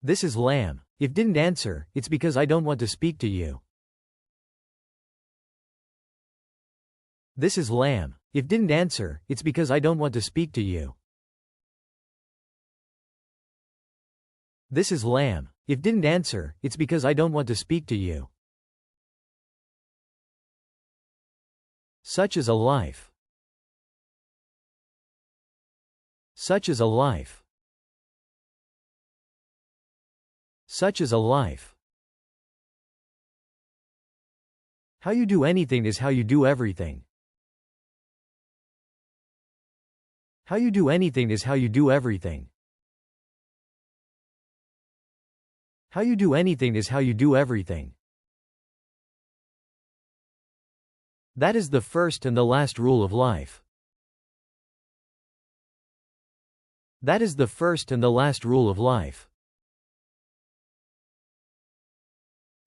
This is Lamb. If didn't answer, it's because I don't want to speak to you. This is Lamb. If didn't answer, it's because I don't want to speak to you. This is Lamb. If didn't answer, it's because I don't want to speak to you. Such is a life. Such is a life. Such is a life. How you do anything is how you do everything. How you do anything is how you do everything. How you do anything is how you do everything. That is the first and the last rule of life. That is the first and the last rule of life.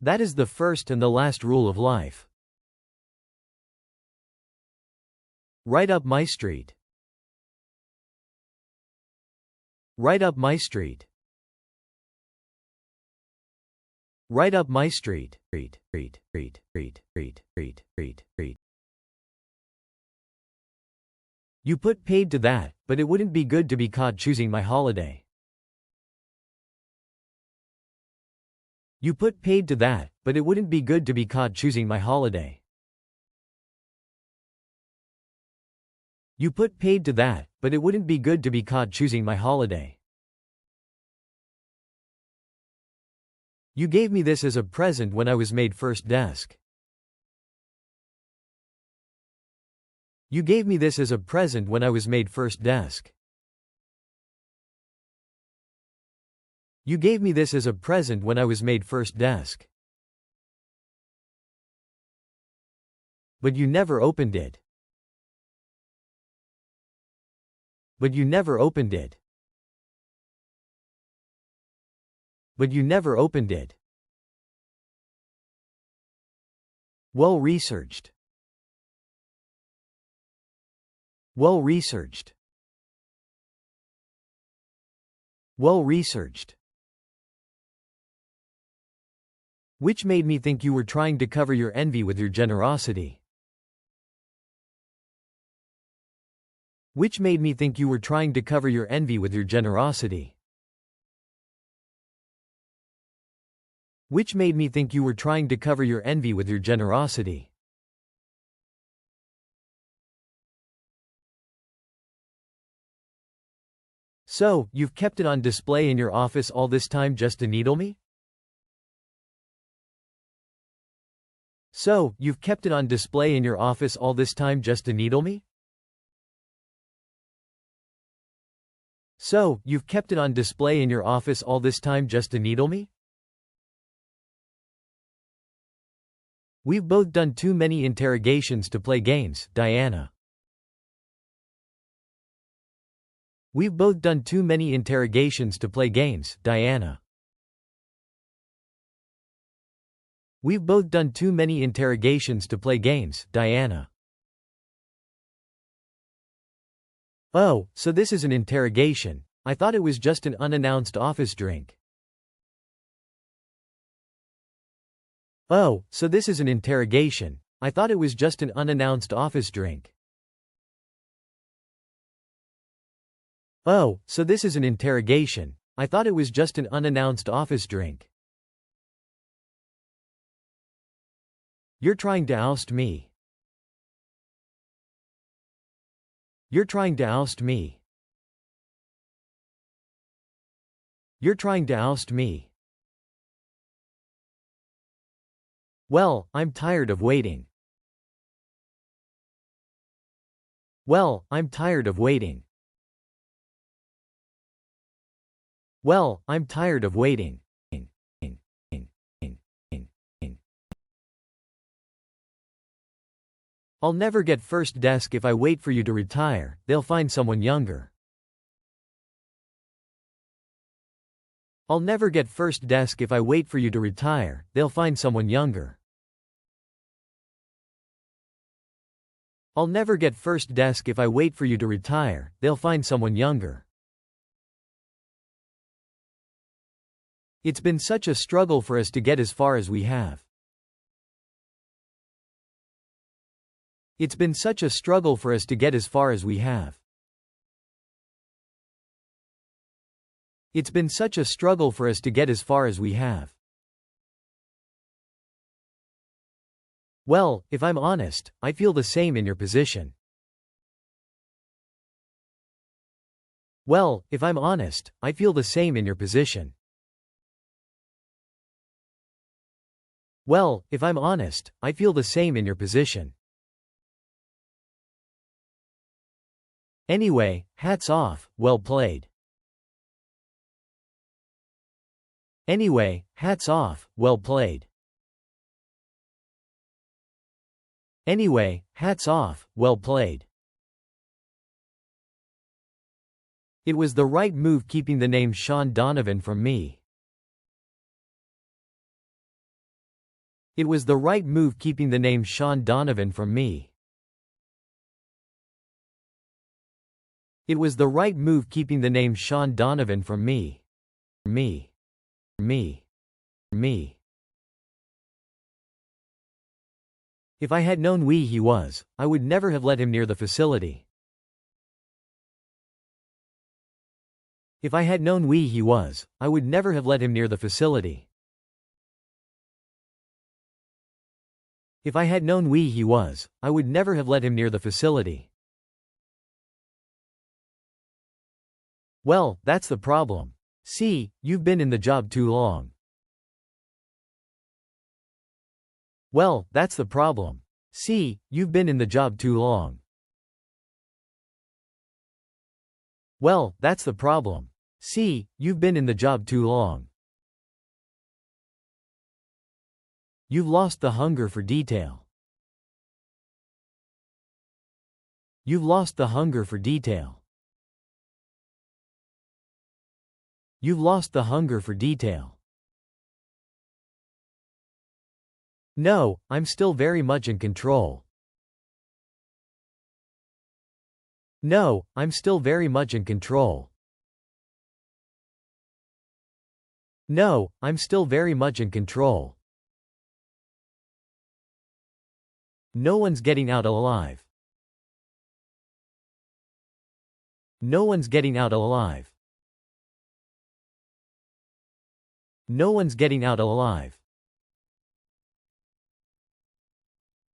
That is the first and the last rule of life. Right up my street. Right up my street. Right up my street. You put paid to that, but it wouldn't be good to be caught choosing my holiday. You put paid to that, but it wouldn't be good to be caught choosing my holiday. You put paid to that, but it wouldn't be good to be caught choosing my holiday. You gave me this as a present when I was made first desk. You gave me this as a present when I was made first desk. You gave me this as a present when I was made first desk. But you never opened it. But you never opened it. But you never opened it. Well researched. Well researched. Well researched. Which made me think you were trying to cover your envy with your generosity. Which made me think you were trying to cover your envy with your generosity. Which made me think you were trying to cover your envy with your generosity. So, you've kept it on display in your office all this time just to needle me? So, you've kept it on display in your office all this time just to needle me? So, you've kept it on display in your office all this time just to needle me? We've both done too many interrogations to play games, Diana. We've both done too many interrogations to play games, Diana. We've both done too many interrogations to play games, Diana. Oh, so this is an interrogation. I thought it was just an unannounced office drink. Oh, so this is an interrogation. I thought it was just an unannounced office drink. Oh, so this is an interrogation. I thought it was just an unannounced office drink. You're trying to oust me. You're trying to oust me. You're trying to oust me. Well, I'm tired of waiting. Well, I'm tired of waiting. Well, I'm tired of waiting. I'll never get first desk if I wait for you to retire, they'll find someone younger. I'll never get first desk if I wait for you to retire, they'll find someone younger. I'll never get first desk if I wait for you to retire, they'll find someone younger. It's been such a struggle for us to get as far as we have. It's been such a struggle for us to get as far as we have. It's been such a struggle for us to get as far as we have. Well, if I'm honest, I feel the same in your position. Well, if I'm honest, I feel the same in your position. Well, if I'm honest, I feel the same in your position. Anyway, hats off, well played. Anyway, hats off, well played. Anyway, hats off, well played. It was the right move keeping the name Sean Donovan from me. It was the right move keeping the name Sean Donovan from me. It was the right move keeping the name Sean Donovan from me. Me. Me. Me. If I had known he was, I would never have let him near the facility. If I had known he was, I would never have let him near the facility. If I had known he was, I would never have let him near the facility. Well, that's the problem. See, you've been in the job too long. Well, that's the problem. See, you've been in the job too long. Well, that's the problem. See, you've been in the job too long. You've lost the hunger for detail. You've lost the hunger for detail. You've lost the hunger for detail. No, I'm still very much in control. No, I'm still very much in control. No, I'm still very much in control. No one's getting out alive. No one's getting out alive. No one's getting out alive.